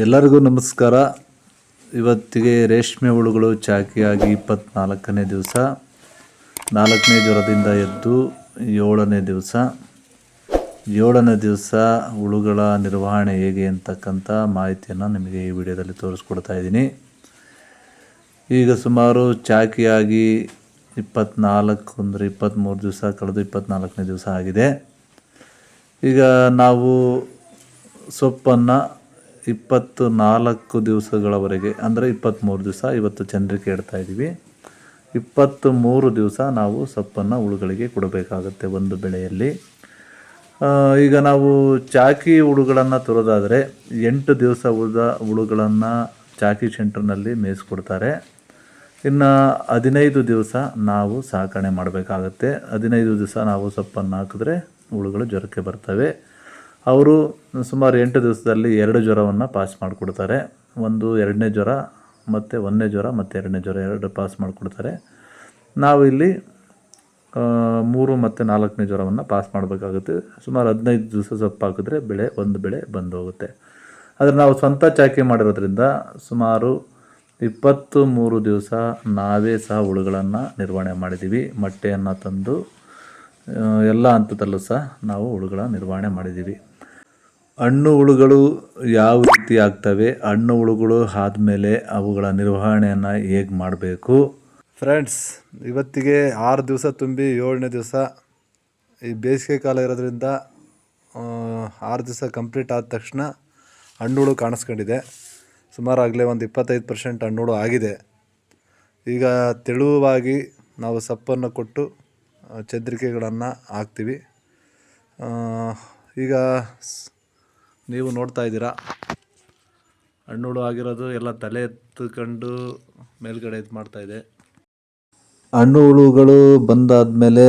ಎಲ್ಲರಿಗೂ ನಮಸ್ಕಾರ. ಇವತ್ತಿಗೆ ರೇಷ್ಮೆ ಹುಳುಗಳು ಚಾಕಿಯಾಗಿ 24ನೇ ದಿವಸ, 4ನೇ ಜ್ವರದಿಂದ ಎದ್ದು 7ನೇ ದಿವಸ. 7ನೇ ದಿವಸ ಹುಳುಗಳ ನಿರ್ವಹಣೆ ಹೇಗೆ ಅಂತಕ್ಕಂಥ ಮಾಹಿತಿಯನ್ನು ನಿಮಗೆ ಈ ವಿಡಿಯೋದಲ್ಲಿ ತೋರಿಸ್ಕೊಡ್ತಾ ಇದ್ದೀನಿ. ಈಗ ಸುಮಾರು ಚಾಕಿಯಾಗಿ 24 ಅಂದರೆ 23 ದಿವಸ ಕಳೆದು 24ನೇ ದಿವಸ ಆಗಿದೆ. ಈಗ ನಾವು ಸೊಪ್ಪನ್ನು 24 ದಿವಸಗಳವರೆಗೆ ಅಂದರೆ 23 ದಿವಸ ಇವತ್ತು ಚಂದ್ರಿಕೆ ಇಡ್ತಾ ಇದ್ದೀವಿ. 23 ದಿವಸ ನಾವು ಸೊಪ್ಪನ್ನು ಹುಳುಗಳಿಗೆ ಕೊಡಬೇಕಾಗುತ್ತೆ ಒಂದು ಬೆಳೆಯಲ್ಲಿ. ಈಗ ನಾವು ಚಾಕಿ ಹುಳುಗಳನ್ನು ತರೋದಾದರೆ 8 ದಿವಸ ಉಳಿದ ಹುಳುಗಳನ್ನು ಚಾಕಿ ಸೆಂಟರ್ನಲ್ಲಿ ಮೇಯಿಸ್ಕೊಡ್ತಾರೆ. ಇನ್ನು 15 ದಿವಸ ನಾವು ಸಾಕಣೆ ಮಾಡಬೇಕಾಗತ್ತೆ. 15 ದಿವಸ ನಾವು ಸೊಪ್ಪನ್ನು ಹಾಕಿದ್ರೆ ಹುಳುಗಳು ಜ್ವರಕ್ಕೆ ಬರ್ತವೆ. ಅವರು ಸುಮಾರು 8 ದಿವಸದಲ್ಲಿ 2 ಜ್ವರವನ್ನು ಪಾಸ್ ಮಾಡಿಕೊಡ್ತಾರೆ. ಒಂದು 2ನೇ ಜ್ವರ ಮತ್ತು 1ನೇ ಜ್ವರ ಮತ್ತು 2ನೇ ಜ್ವರ 2 ಪಾಸ್ ಮಾಡಿಕೊಡ್ತಾರೆ. ನಾವು ಇಲ್ಲಿ 3 ಮತ್ತು 4ನೇ ಜ್ವರವನ್ನು ಪಾಸ್ ಮಾಡಬೇಕಾಗುತ್ತೆ. ಸುಮಾರು 15 ದಿವಸ ಸೊಪ್ಪು ಹಾಕಿದ್ರೆ ಒಂದು ಬೆಳೆ ಬಂದು ಹೋಗುತ್ತೆ. ಆದರೆ ನಾವು ಸ್ವಂತ ಚಾಕಿ ಮಾಡಿರೋದ್ರಿಂದ ಸುಮಾರು 23 ದಿವಸ ನಾವೇ ಸಹ ಹುಳುಗಳನ್ನು ನಿರ್ವಹಣೆ ಮಾಡಿದ್ದೀವಿ. ಮೊಟ್ಟೆಯನ್ನು ತಂದು ಎಲ್ಲ ಹಂತದಲ್ಲೂ ಸಹ ನಾವು ಹುಳುಗಳ ನಿರ್ವಹಣೆ ಮಾಡಿದ್ದೀವಿ. ಹಣ್ಣು ಹುಳುಗಳು ಯಾವ ರೀತಿ ಆಗ್ತವೆ, ಹಣ್ಣು ಹುಳುಗಳು ಆದಮೇಲೆ ಅವುಗಳ ನಿರ್ವಹಣೆಯನ್ನು ಹೇಗೆ ಮಾಡಬೇಕು. ಫ್ರೆಂಡ್ಸ್, ಇವತ್ತಿಗೆ 6 ದಿವಸ ತುಂಬಿ 7ನೇ ದಿವಸ. ಈ ಬೇಸಿಗೆ ಕಾಲ ಇರೋದ್ರಿಂದ 6 ದಿವಸ ಕಂಪ್ಲೀಟ್ ಆದ ತಕ್ಷಣ ಹಣ್ಣುಳು ಕಾಣಿಸ್ಕೊಂಡಿದೆ. ಸುಮಾರು ಆಗಲೇ ಒಂದು 25% ಹಣ್ಣುಳು ಆಗಿದೆ. ಈಗ ತೆಳುವಾಗಿ ನಾವು ಸಪ್ಪನ್ನು ಕೊಟ್ಟು ಚಂದ್ರಿಕೆಗಳನ್ನು ಹಾಕ್ತೀವಿ. ಈಗ ನೀವು ನೋಡ್ತಾ ಇದ್ದೀರಾ, ಹಣ್ಣುಳು ಆಗಿರೋದು ಎಲ್ಲ ತಲೆ ಎತ್ತುಕೊಂಡು ಮೇಲ್ಗಡೆ ಇದು ಮಾಡ್ತಾಯಿದೆ. ಹಣ್ಣು ಹುಳುಗಳು ಬಂದಾದಮೇಲೆ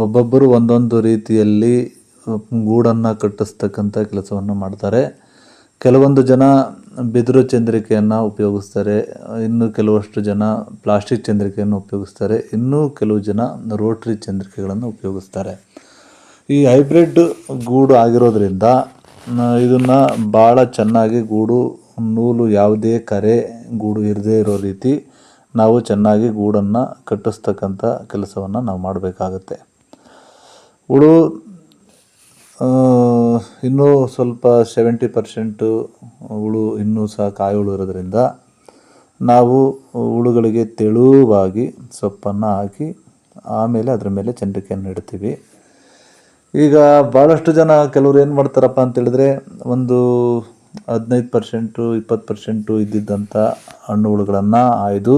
ಒಬ್ಬೊಬ್ಬರು ಒಂದೊಂದು ರೀತಿಯಲ್ಲಿ ಗೂಡನ್ನು ಕಟ್ಟಿಸ್ತಕ್ಕಂಥ ಕೆಲಸವನ್ನು ಮಾಡ್ತಾರೆ. ಕೆಲವೊಂದು ಜನ ಬಿದಿರು ಚಂದ್ರಿಕೆಯನ್ನು ಉಪಯೋಗಿಸ್ತಾರೆ. ಇನ್ನು ಕೆಲವಷ್ಟು ಜನ ಪ್ಲಾಸ್ಟಿಕ್ ಚಂದ್ರಿಕೆಯನ್ನು ಉಪಯೋಗಿಸ್ತಾರೆ. ಇನ್ನೂ ಕೆಲವು ಜನ ರೋಟ್ರಿ ಚಂದ್ರಿಕೆಗಳನ್ನು ಉಪಯೋಗಿಸ್ತಾರೆ. ಈ ಹೈಬ್ರಿಡ್ ಗೂಡು ಆಗಿರೋದ್ರಿಂದ ಇದನ್ನು ಭಾಳ ಚೆನ್ನಾಗಿ ಗೂಡು ನೂಲು ಯಾವುದೇ ಕರೆ ಗೂಡು ಇರದೇ ಇರೋ ರೀತಿ ನಾವು ಚೆನ್ನಾಗಿ ಗೂಡನ್ನು ಕಟ್ಟಿಸ್ತಕ್ಕಂಥ ಕೆಲಸವನ್ನು ನಾವು ಮಾಡಬೇಕಾಗತ್ತೆ. ಹುಳು ಇನ್ನೂ ಸ್ವಲ್ಪ 70% ಹುಳು ಇನ್ನೂ ಸಹ ಕಾಯಿ ಹುಳು ಇರೋದ್ರಿಂದ ನಾವು ಹುಳುಗಳಿಗೆ ತೆಳುವಾಗಿ ಸೊಪ್ಪನ್ನು ಹಾಕಿ ಆಮೇಲೆ ಅದರ ಮೇಲೆ ಚಂದ್ರಿಕೆಯನ್ನು ಇಡ್ತೀವಿ. ಈಗ ಭಾಳಷ್ಟು ಜನ ಕೆಲವ್ರು ಏನು ಮಾಡ್ತಾರಪ್ಪ ಅಂತೇಳಿದ್ರೆ, ಒಂದು 15% 20% ಇದ್ದಿದ್ದಂಥ ಹಣ್ಣು ಹುಳುಗಳನ್ನು ಆಯ್ದು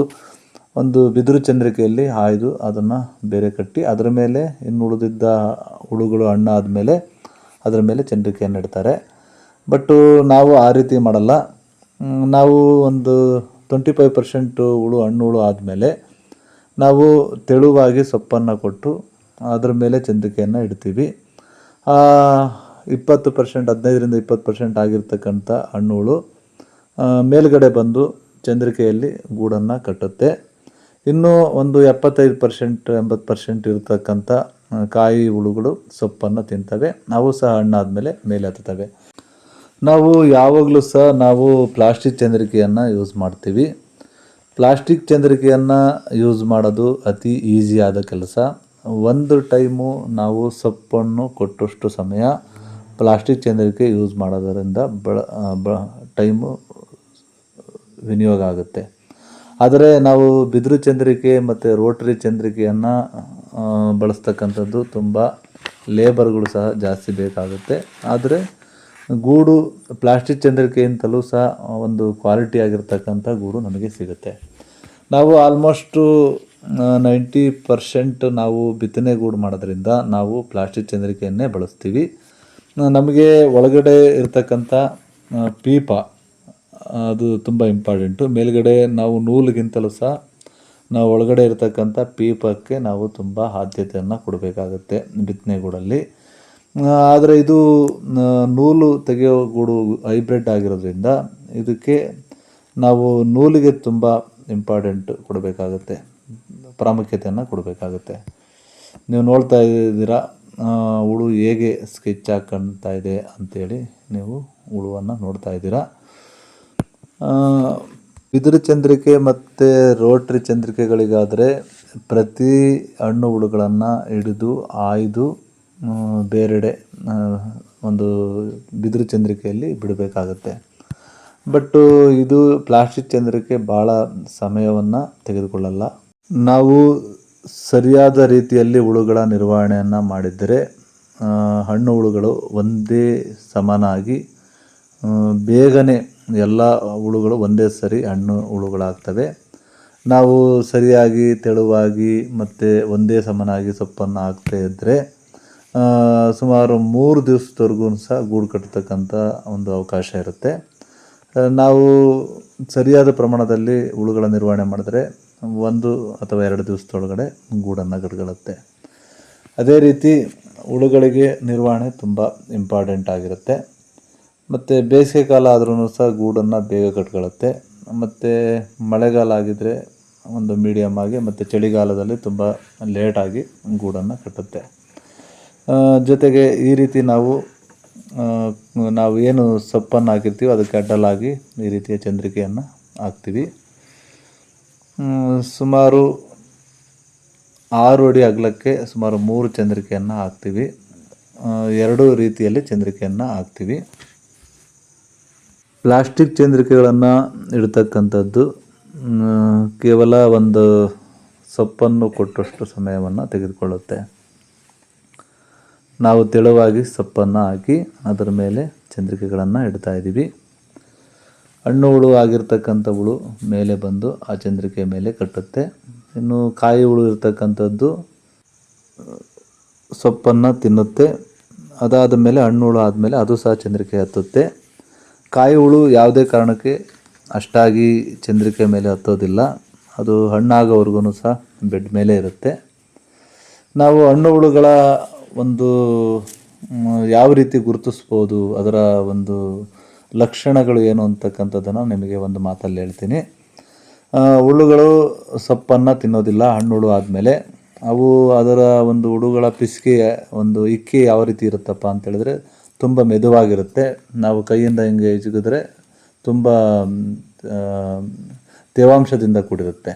ಒಂದು ಬಿದಿರು ಚಂದ್ರಿಕೆಯಲ್ಲಿ ಆಯ್ದು ಅದನ್ನು ಬೇರೆ ಕಟ್ಟಿ ಅದರ ಮೇಲೆ ಇನ್ನು ಉಳಿದಿದ್ದ ಹುಳುಗಳು ಹಣ್ಣಾದಮೇಲೆ ಅದರ ಮೇಲೆ ಚಂದ್ರಿಕೆಯನ್ನು ಇಡ್ತಾರೆ. ಬಟ್ಟು ನಾವು ಆ ರೀತಿ ಮಾಡಲ್ಲ. ನಾವು ಒಂದು 25% ಹಣ್ಣು ಹುಳು ಆದಮೇಲೆ ನಾವು ತೆಳುವಾಗಿ ಸೊಪ್ಪನ್ನು ಕೊಟ್ಟು ಅದರ ಮೇಲೆ ಚಂದ್ರಿಕೆಯನ್ನು ಇಡ್ತೀವಿ. 20% 15ರಿಂದ 20% ಆಗಿರ್ತಕ್ಕಂಥ ಹಣ್ಣುಗಳು ಮೇಲ್ಗಡೆ ಬಂದು ಚಂದ್ರಿಕೆಯಲ್ಲಿ ಗೂಡನ್ನು ಕಟ್ಟುತ್ತೆ. ಇನ್ನೂ ಒಂದು 75% 80% ಇರತಕ್ಕಂಥ ಕಾಯಿ ಹುಳುಗಳು ಸೊಪ್ಪನ್ನು ತಿಂತವೆ. ಅವು ಸಹ ಹಣ್ಣಾದಮೇಲೆ ಮೇಲೆ ಹತ್ತುತ್ತವೆ. ನಾವು ಯಾವಾಗಲೂ ಸಹ ನಾವು ಪ್ಲಾಸ್ಟಿಕ್ ಚಂದ್ರಿಕೆಯನ್ನು ಯೂಸ್ ಮಾಡ್ತೀವಿ. ಪ್ಲಾಸ್ಟಿಕ್ ಚಂದ್ರಿಕೆಯನ್ನು ಯೂಸ್ ಮಾಡೋದು ಅತಿ ಈಸಿಯಾದ ಕೆಲಸ. ಒಂದು ಟೈಮು ನಾವು ಸೊಪ್ಪನ್ನು ಕೊಟ್ಟಷ್ಟು ಸಮಯ ಪ್ಲಾಸ್ಟಿಕ್ ಚಂದ್ರಿಕೆ ಯೂಸ್ ಮಾಡೋದರಿಂದ ಟೈಮು ವಿನಿಯೋಗ ಆಗುತ್ತೆ. ಆದರೆ ನಾವು ಬಿದಿರು ಚಂದ್ರಿಕೆ ಮತ್ತು ರೋಟ್ರಿ ಚಂದ್ರಿಕೆಯನ್ನು ಬಳಸ್ತಕ್ಕಂಥದ್ದು ತುಂಬ ಲೇಬರ್ಗಳು ಸಹ ಜಾಸ್ತಿ ಬೇಕಾಗುತ್ತೆ. ಆದರೆ ಗೂಡು ಪ್ಲಾಸ್ಟಿಕ್ ಚಂದ್ರಿಕೆಯಿಂದಲೂ ಸಹ ಒಂದು ಕ್ವಾಲಿಟಿ ಆಗಿರ್ತಕ್ಕಂಥ ಗೂಡು ನಮಗೆ ಸಿಗುತ್ತೆ. ನಾವು ಆಲ್ಮೋಸ್ಟು 90% ನಾವು ಬಿತ್ತನೆ ಗೂಡು ಮಾಡೋದ್ರಿಂದ ನಾವು ಪ್ಲಾಸ್ಟಿಕ್ ಚಂದ್ರಿಕೆಯನ್ನೇ ಬಳಸ್ತೀವಿ. ನಮಗೆ ಒಳಗಡೆ ಇರತಕ್ಕಂಥ ಪೀಪ ಅದು ತುಂಬ ಇಂಪಾರ್ಟೆಂಟು. ಮೇಲ್ಗಡೆ ನಾವು ನೂಲಿಗಿಂತಲೂ ಸಹ ನಾವು ಒಳಗಡೆ ಇರತಕ್ಕಂಥ ಪೀಪಕ್ಕೆ ನಾವು ತುಂಬ ಆದ್ಯತೆಯನ್ನು ಕೊಡಬೇಕಾಗತ್ತೆ ಬಿತ್ತನೆ ಗೂಡಲ್ಲಿ. ಆದರೆ ಇದು ನೂಲು ತೆಗೆಯೋ ಗೂಡು ಹೈಬ್ರಿಡ್ ಆಗಿರೋದ್ರಿಂದ ಇದಕ್ಕೆ ನಾವು ನೂಲಿಗೆ ತುಂಬ ಇಂಪಾರ್ಟೆಂಟ್ ಕೊಡಬೇಕಾಗತ್ತೆ, ಪ್ರಾಮುಖ್ಯತೆಯನ್ನು ಕೊಡಬೇಕಾಗುತ್ತೆ. ನೀವು ನೋಡ್ತಾ ಇದ್ದೀರಾ ಹುಳು ಹೇಗೆ ಸ್ಕೆಚ್ ಹಾಕ್ಕೊಳ್ತಾ ಇದೆ ಅಂಥೇಳಿ ನೀವು ಹುಳುವನ್ನು ನೋಡ್ತಾ ಇದ್ದೀರಾ. ಬಿದಿರು ಚಂದ್ರಿಕೆ ಮತ್ತು ರೋಟ್ರಿ ಚಂದ್ರಿಕೆಗಳಿಗಾದರೆ ಪ್ರತಿ ಹಣ್ಣು ಹುಳುಗಳನ್ನು ಹಿಡಿದು ಆಯ್ದು ಬೇರೆಡೆ ಒಂದು ಬಿದಿರು ಚಂದ್ರಿಕೆಯಲ್ಲಿ ಬಿಡಬೇಕಾಗತ್ತೆ. ಬಟ್ಟು ಇದು ಪ್ಲಾಸ್ಟಿಕ್ ಚಂದ್ರಿಕೆ ಭಾಳ ಸಮಯವನ್ನು ತೆಗೆದುಕೊಳ್ಳಲ್ಲ. ನಾವು ಸರಿಯಾದ ರೀತಿಯಲ್ಲಿ ಹುಳುಗಳ ನಿರ್ವಹಣೆಯನ್ನು ಮಾಡಿದ್ದರೆ ಹಣ್ಣು ಹುಳುಗಳು ಒಂದೇ ಸಮನಾಗಿ ಬೇಗನೆ ಎಲ್ಲ ಹುಳುಗಳು ಒಂದೇ ಸರಿ ಹಣ್ಣು ಹುಳುಗಳಾಗ್ತವೆ. ನಾವು ಸರಿಯಾಗಿ ತೆಳುವಾಗಿ ಮತ್ತು ಒಂದೇ ಸಮನಾಗಿ ಸೊಪ್ಪನ್ನು ಹಾಕ್ತಾ ಇದ್ದರೆ ಸುಮಾರು 3 ದಿವಸದವರೆಗೂ ಸಹ ಗೂಡು ಕಟ್ಟತಕ್ಕಂಥ ಒಂದು ಅವಕಾಶ ಇರುತ್ತೆ. ನಾವು ಸರಿಯಾದ ಪ್ರಮಾಣದಲ್ಲಿ ಹುಳುಗಳ ನಿರ್ವಹಣೆ ಮಾಡಿದ್ರೆ 1 ಅಥವಾ 2 ದಿವಸದೊಳಗಡೆ ಗೂಡನ್ನು ಕಟ್ಕೊಳ್ಳುತ್ತೆ. ಅದೇ ರೀತಿ ಹುಳುಗಳಿಗೆ ನಿರ್ವಹಣೆ ತುಂಬ ಇಂಪಾರ್ಟೆಂಟ್ ಆಗಿರುತ್ತೆ. ಮತ್ತು ಬೇಸಿಗೆ ಕಾಲ ಆದ್ರೂ ಸಹ ಗೂಡನ್ನು ಬೇಗ ಕಟ್ಕೊಳ್ಳುತ್ತೆ. ಮತ್ತು ಮಳೆಗಾಲ ಆಗಿದ್ದರೆ ಒಂದು ಮೀಡಿಯಮ್ ಆಗಿ, ಮತ್ತು ಚಳಿಗಾಲದಲ್ಲಿ ತುಂಬ ಲೇಟಾಗಿ ಗೂಡನ್ನು ಕಟ್ಟುತ್ತೆ. ಜೊತೆಗೆ ಈ ರೀತಿ ನಾವು ಏನು ಸೊಪ್ಪನ್ನು ಹಾಕಿರ್ತೀವಿ ಅದಕ್ಕೆ ಅಡ್ಡಲಾಗಿ ಈ ರೀತಿಯ ಚಂದ್ರಿಕೆಯನ್ನು ಹಾಕ್ತೀವಿ. ಸುಮಾರು 6 ಅಡಿ ಅಗಲಕ್ಕೆ ಸುಮಾರು 3 ಚಂದ್ರಿಕೆಯನ್ನು ಹಾಕ್ತೀವಿ. 2 ರೀತಿಯಲ್ಲಿ ಚಂದ್ರಿಕೆಯನ್ನು ಹಾಕ್ತೀವಿ. ಪ್ಲಾಸ್ಟಿಕ್ ಚಂದ್ರಿಕೆಗಳನ್ನು ಇಡ್ತಕ್ಕಂಥದ್ದು ಕೇವಲ ಒಂದು ಸೊಪ್ಪನ್ನು ಕೊಟ್ಟಷ್ಟು ಸಮಯವನ್ನು ತೆಗೆದುಕೊಳ್ಳುತ್ತೆ. ನಾವು ತೆಳುವಾಗಿ ಸೊಪ್ಪನ್ನು ಹಾಕಿ ಅದರ ಮೇಲೆ ಚಂದ್ರಿಕೆಗಳನ್ನು ಇಡ್ತಾ ಇದ್ದೀವಿ. ಹಣ್ಣು ಹುಳು ಆಗಿರ್ತಕ್ಕಂಥ ಹುಳು ಮೇಲೆ ಬಂದು ಆ ಚಂದ್ರಿಕೆ ಮೇಲೆ ಕಟ್ಟುತ್ತೆ. ಇನ್ನು ಕಾಯಿ ಹುಳು ಇರ್ತಕ್ಕಂಥದ್ದು ಸೊಪ್ಪನ್ನು ತಿನ್ನುತ್ತೆ. ಅದಾದ ಮೇಲೆ ಹಣ್ಣು ಹುಳು ಆದಮೇಲೆ ಅದು ಸಹ ಚಂದ್ರಿಕೆ ಹತ್ತುತ್ತೆ. ಕಾಯಿ ಹುಳು ಯಾವುದೇ ಕಾರಣಕ್ಕೆ ಅಷ್ಟಾಗಿ ಚಂದ್ರಿಕೆ ಮೇಲೆ ಹತ್ತೋದಿಲ್ಲ. ಅದು ಹಣ್ಣಾಗೋವರೆಗೂ ಸಹ ಬೆಡ್ ಮೇಲೆ ಇರುತ್ತೆ. ನಾವು ಹಣ್ಣು ಹುಳುಗಳ ಒಂದು ಯಾವ ರೀತಿ ಗುರುತಿಸ್ಬೋದು, ಅದರ ಒಂದು ಲಕ್ಷಣಗಳು ಏನು ಅಂತಕ್ಕಂಥದ್ದನ್ನು ನಿಮಗೆ ಒಂದು ಮಾತಲ್ಲಿ ಹೇಳ್ತೀನಿ. ಹುಳುಗಳು ಸೊಪ್ಪನ್ನು ತಿನ್ನೋದಿಲ್ಲ ಹಣ್ಣುಳು ಆದಮೇಲೆ. ಅವು ಅದರ ಒಂದು ಹುಳುಗಳ ಒಂದು ಇಕ್ಕಿ ಯಾವ ರೀತಿ ಇರುತ್ತಪ್ಪ ಅಂತೇಳಿದ್ರೆ ತುಂಬ ಮೆದುವಾಗಿರುತ್ತೆ. ನಾವು ಕೈಯಿಂದ ಹಿಂಗೆ ಜಿಗಿದ್ರೆ ತುಂಬ ತೇವಾಂಶದಿಂದ ಕೂಡಿರುತ್ತೆ.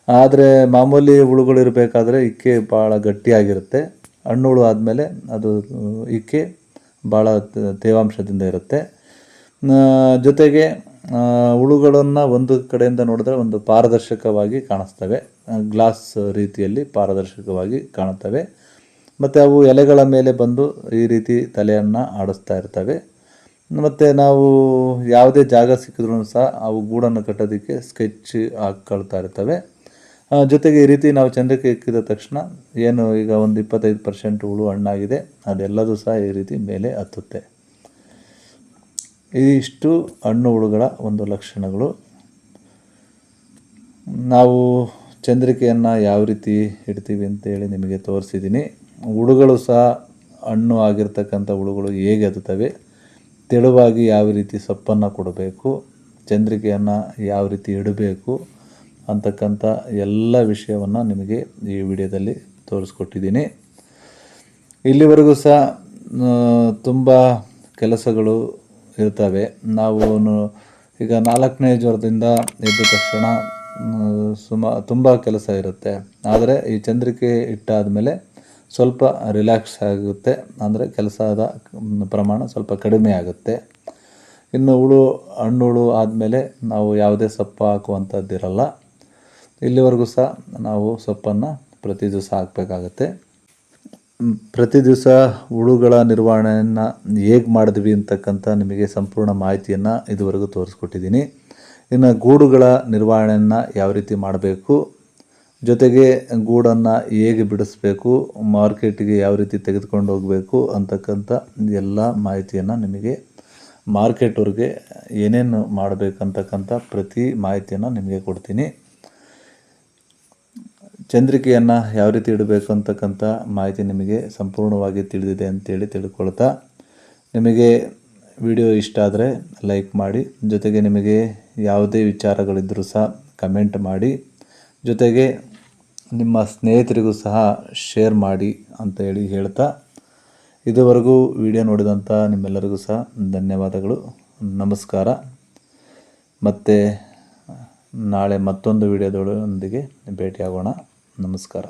ಆದರೆ ಮಾಮೂಲಿ ಹುಳುಗಳಿರಬೇಕಾದ್ರೆ ಇಕ್ಕೆ ಭಾಳ ಗಟ್ಟಿಯಾಗಿರುತ್ತೆ. ಹಣ್ಣು ಹುಳು ಆದಮೇಲೆ ಅದು ಇಕ್ಕೆ ಭಾಳ ತೇವಾಂಶದಿಂದ ಇರುತ್ತೆ. ಜೊತೆಗೆ ಹುಳುಗಳನ್ನು ಒಂದು ಕಡೆಯಿಂದ ನೋಡಿದ್ರೆ ಒಂದು ಪಾರದರ್ಶಕವಾಗಿ ಕಾಣಿಸ್ತವೆ. ಗ್ಲಾಸ್ ರೀತಿಯಲ್ಲಿ ಪಾರದರ್ಶಕವಾಗಿ ಕಾಣುತ್ತವೆ. ಮತ್ತು ಅವು ಎಲೆಗಳ ಮೇಲೆ ಬಂದು ಈ ರೀತಿ ತಲೆಯನ್ನು ಆಡಿಸ್ತಾ ಇರ್ತವೆ. ಮತ್ತು ನಾವು ಯಾವುದೇ ಜಾಗ ಸಿಕ್ಕಿದ್ರೂ ಸಹ ಅವು ಗೂಡನ್ನು ಕಟ್ಟೋದಕ್ಕೆ ಸ್ಕೆಚ್ ಹಾಕ್ಕೊಳ್ತಾ ಇರ್ತವೆ. ಜೊತೆಗೆ ಈ ರೀತಿ ನಾವು ಚಂದ್ರಿಕೆ ಇಕ್ಕಿದ ತಕ್ಷಣ ಏನು ಈಗ ಒಂದು 25% ಹುಳು ಹಣ್ಣಾಗಿದೆ ಅದೆಲ್ಲದೂ ಸಹ ಈ ರೀತಿ ಮೇಲೆ ಹತ್ತುತ್ತೆ. ಇದಿಷ್ಟು ಹಣ್ಣು ಹುಳುಗಳ ಒಂದು ಲಕ್ಷಣಗಳು. ನಾವು ಚಂದ್ರಿಕೆಯನ್ನು ಯಾವ ರೀತಿ ಇಡ್ತೀವಿ ಅಂತೇಳಿ ನಿಮಗೆ ತೋರಿಸಿದ್ದೀನಿ. ಹುಳುಗಳು ಸಹ ಹಣ್ಣು ಆಗಿರ್ತಕ್ಕಂಥ ಹುಳುಗಳು ಹೇಗೆ ಹತ್ತುತ್ತವೆ, ತೆಳುವಾಗಿ ಯಾವ ರೀತಿ ಸೊಪ್ಪನ್ನು ಕೊಡಬೇಕು, ಚಂದ್ರಿಕೆಯನ್ನು ಯಾವ ರೀತಿ ಇಡಬೇಕು ಅಂತಕ್ಕಂಥ ಎಲ್ಲ ವಿಷಯವನ್ನು ನಿಮಗೆ ಈ ವಿಡಿಯೋದಲ್ಲಿ ತೋರಿಸ್ಕೊಟ್ಟಿದ್ದೀನಿ. ಇಲ್ಲಿವರೆಗೂ ಸಹ ತುಂಬ ಕೆಲಸಗಳು ಇರ್ತವೆ. ನಾವು ಈಗ 4ನೇ ಜ್ವರದಿಂದ ಎದ್ದ ತಕ್ಷಣ ತುಂಬ ಕೆಲಸ ಇರುತ್ತೆ. ಆದರೆ ಈ ಚಂದ್ರಿಕೆ ಇಟ್ಟಾದಮೇಲೆ ಸ್ವಲ್ಪ ರಿಲ್ಯಾಕ್ಸ್ ಆಗುತ್ತೆ. ಅಂದರೆ ಕೆಲಸದ ಪ್ರಮಾಣ ಸ್ವಲ್ಪ ಕಡಿಮೆ ಆಗುತ್ತೆ. ಇನ್ನು ಹಣ್ಣು ಹುಳು ಆದಮೇಲೆ ನಾವು ಯಾವುದೇ ಸೊಪ್ಪು ಹಾಕುವಂಥದ್ದಿರಲ್ಲ. ಇಲ್ಲಿವರೆಗೂ ಸಹ ನಾವು ಸೊಪ್ಪನ್ನು ಪ್ರತಿ ದಿವಸ ಹಾಕಬೇಕಾಗತ್ತೆ. ಪ್ರತಿ ದಿವಸ ಹುಳುಗಳ ನಿರ್ವಹಣೆಯನ್ನು ಹೇಗೆ ಮಾಡಿದ್ವಿ ಅಂತಕ್ಕಂಥ ನಿಮಗೆ ಸಂಪೂರ್ಣ ಮಾಹಿತಿಯನ್ನು ಇದುವರೆಗೂ ತೋರಿಸ್ಕೊಟ್ಟಿದ್ದೀನಿ. ಇನ್ನು ಗೂಡುಗಳ ನಿರ್ವಹಣೆಯನ್ನು ಯಾವ ರೀತಿ ಮಾಡಬೇಕು, ಜೊತೆಗೆ ಗೂಡನ್ನು ಹೇಗೆ ಬಿಡಿಸ್ಬೇಕು, ಮಾರ್ಕೆಟಿಗೆ ಯಾವ ರೀತಿ ತೆಗೆದುಕೊಂಡು ಹೋಗಬೇಕು ಅಂತಕ್ಕಂಥ ಎಲ್ಲ ಮಾಹಿತಿಯನ್ನು ನಿಮಗೆ ಮಾರ್ಕೆಟ್ವರೆಗೆ ಏನೇನು ಮಾಡಬೇಕಂತಕ್ಕಂಥ ಪ್ರತಿ ಮಾಹಿತಿಯನ್ನು ನಿಮಗೆ ಕೊಡ್ತೀನಿ. ಚಂದ್ರಿಕೆಯನ್ನು ಯಾವ ರೀತಿ ಇಡಬೇಕು ಅಂತಕ್ಕಂಥ ಮಾಹಿತಿ ನಿಮಗೆ ಸಂಪೂರ್ಣವಾಗಿ ತಿಳಿದಿದೆ ಅಂತೇಳಿ ತಿಳ್ಕೊಳ್ತಾ, ನಿಮಗೆ ವಿಡಿಯೋ ಇಷ್ಟ ಆದರೆ ಲೈಕ್ ಮಾಡಿ. ಜೊತೆಗೆ ನಿಮಗೆ ಯಾವುದೇ ವಿಚಾರಗಳಿದ್ದರೂ ಸಹ ಕಮೆಂಟ್ ಮಾಡಿ. ಜೊತೆಗೆ ನಿಮ್ಮ ಸ್ನೇಹಿತರಿಗೂ ಸಹ ಶೇರ್ ಮಾಡಿ ಅಂತ ಹೇಳ್ತಾ, ಇದುವರೆಗೂ ವಿಡಿಯೋ ನೋಡಿದಂಥ ನಿಮ್ಮೆಲ್ಲರಿಗೂ ಸಹ ಧನ್ಯವಾದಗಳು. ನಮಸ್ಕಾರ. ಮತ್ತು ನಾಳೆ ಮತ್ತೊಂದು ವಿಡಿಯೋದೊಂದಿಗೆ ಭೇಟಿಯಾಗೋಣ. ನಮಸ್ಕಾರ.